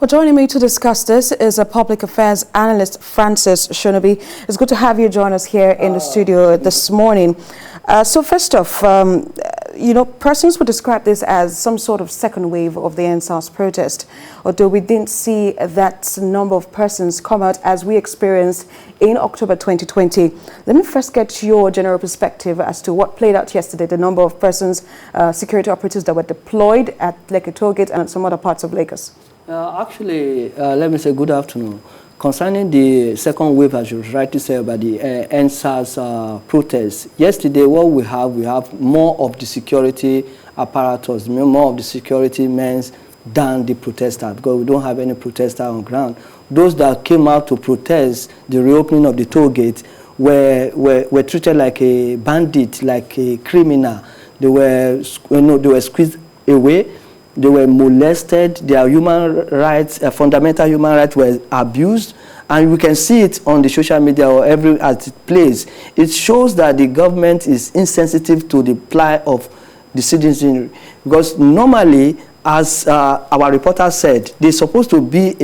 Well, joining me to discuss this is a public affairs analyst, Francis Shonobi. It's good to have you join us here in the studio this morning. So first off, persons would describe this as some sort of second wave of the NSAS protest, although we didn't see that number of persons come out as we experienced in October 2020. Let me first get your general perspective as to what played out yesterday, the number of persons, security operatives that were deployed at Lekki Tollgate and some other parts of Lagos. Let me say good afternoon. Concerning the second wave, as you rightly say, about the NSAS protests, yesterday what we have more of the security apparatus, more of the security men than the protesters, because we don't have any protesters on ground. Those that came out to protest the reopening of the toll gate were treated like a bandit, like a criminal. They were squeezed away. They were molested, their human rights, fundamental human rights were abused, and we can see it on the social media or as it plays. It shows that the government is insensitive to the plight of the citizenry, because normally, as our reporter said, they're supposed to be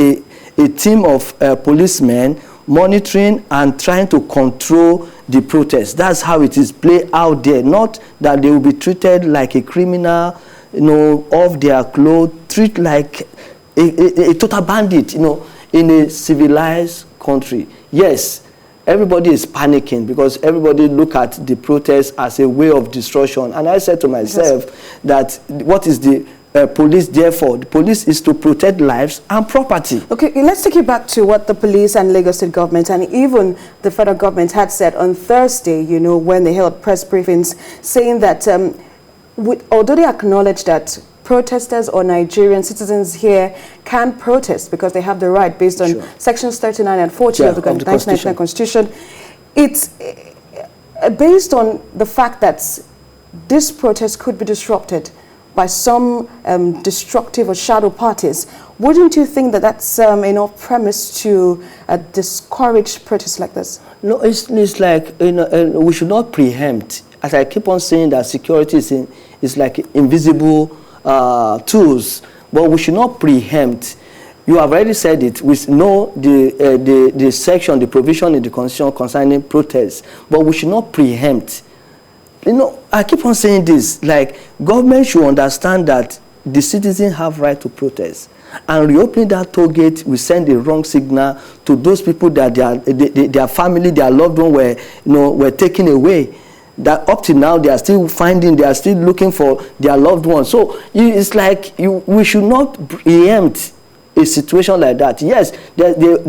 a team of policemen monitoring and trying to control the protests. That's how it is played out there, not that they will be treated like a criminal, off their clothes, treat like a total bandit, in a civilized country. Yes, everybody is panicking because everybody look at the protest as a way of destruction. And I said to myself that what is the police there for? The police is to protect lives and property. Okay, let's take you back to what the police and Lagos State government and even the federal government had said on Thursday, when they held press briefings, saying that although they acknowledge that protesters or Nigerian citizens here can protest because they have the right based on sections 39 and 40 of the 1999 Constitution, it's based on the fact that this protest could be disrupted by some destructive or shadow parties. Wouldn't you think that that's enough premise to discourage protests like this? No, it's like we should not preempt. As I keep on saying that security is like invisible tools, but we should not preempt. You have already said it. We know the section, the provision in the Constitution concerning protests, but we should not preempt. I keep on saying this, like government should understand that the citizens have right to protest. And reopening that toll gate will send a wrong signal to those people that their family, their loved one were taken away. That up to now they are still looking for their loved ones. So it's like we should not preempt a situation like that. Yes, they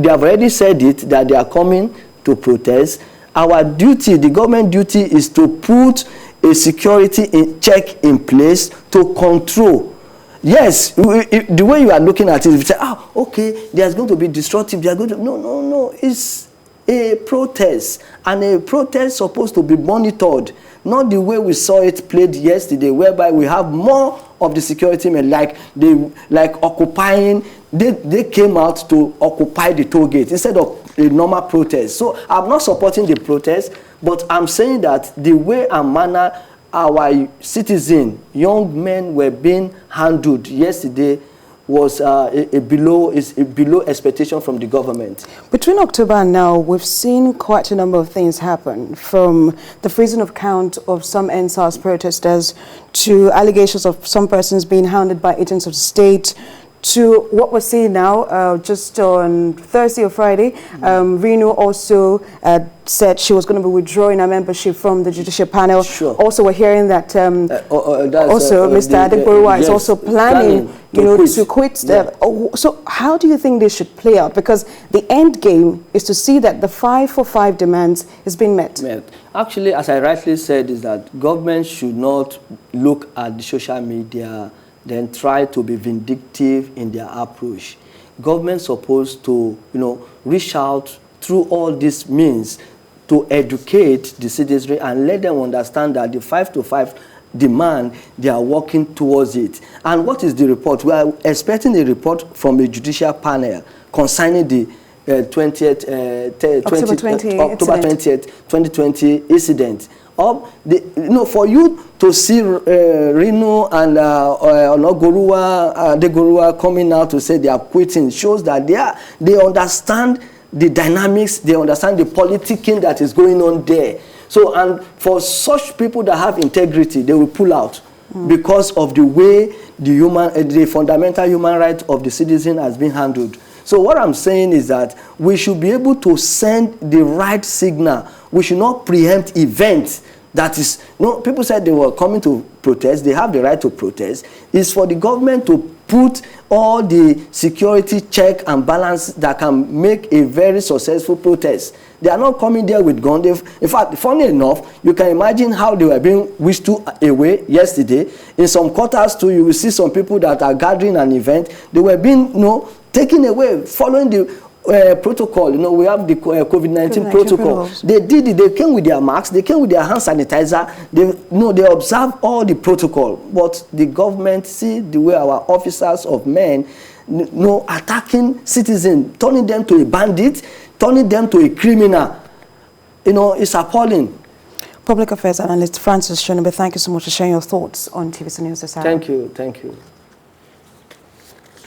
have already said it, that they are coming to protest. Our duty, the government duty, is to put a security check in place to control. Yes, the way you are looking at it, you say, okay, there's going to be destructive. No. It's a protest, and a protest supposed to be monitored, not the way we saw it played yesterday, whereby we have more of the security men like occupying. They came out to occupy the toll gate instead of a normal protest. So I'm not supporting the protest, but I'm saying that the way and manner our citizens, young men, were being handled yesterday was below expectation from the government. Between October and now, we've seen quite a number of things happen, from the freezing of count of some NSAS protesters to allegations of some persons being hounded by agents of the state, to what we're seeing now, just on Thursday or Friday, Reno also said she was going to be withdrawing her membership from the judicial panel. Also, we're hearing that Mr. Adegboruwa is also planning, to quit. So how do you think this should play out? Because the end game is to see that the 5-for-5 demands is being met. Actually, as I rightly said, is that government should not look at the social media then try to be vindictive in their approach. Government supposed to, reach out through all these means to educate the citizenry and let them understand that the 5-to-5 demand, they are working towards it. And what is the report? We are expecting a report from a judicial panel concerning the October 20th, 2020 incident. For you to see Reno and Degorua coming out to say they are quitting shows that they understand the dynamics, they understand the politicking that is going on there. So, and for such people that have integrity, they will pull out because of the way the fundamental human right of the citizen has been handled. So what I'm saying is that we should be able to send the right signal. We should not preempt events. That is, people said they were coming to protest. They have the right to protest. It's for the government to put all the security check and balance that can make a very successful protest. They are not coming there with guns. In fact, funny enough, you can imagine how they were being whisked away yesterday. In some quarters too, you will see some people that are gathering an event. They were being, taken away, following the protocol. We have the COVID-19 protocol. They did it. They came with their masks. They came with their hand sanitizer. They observe all the protocol. But the government, see the way our officers of men, attacking citizens, turning them to a bandit, turning them to a criminal. It's appalling. Public Affairs Analyst Francis Shonobe, thank you so much for sharing your thoughts on TVC News this hour. Thank you. Thank you.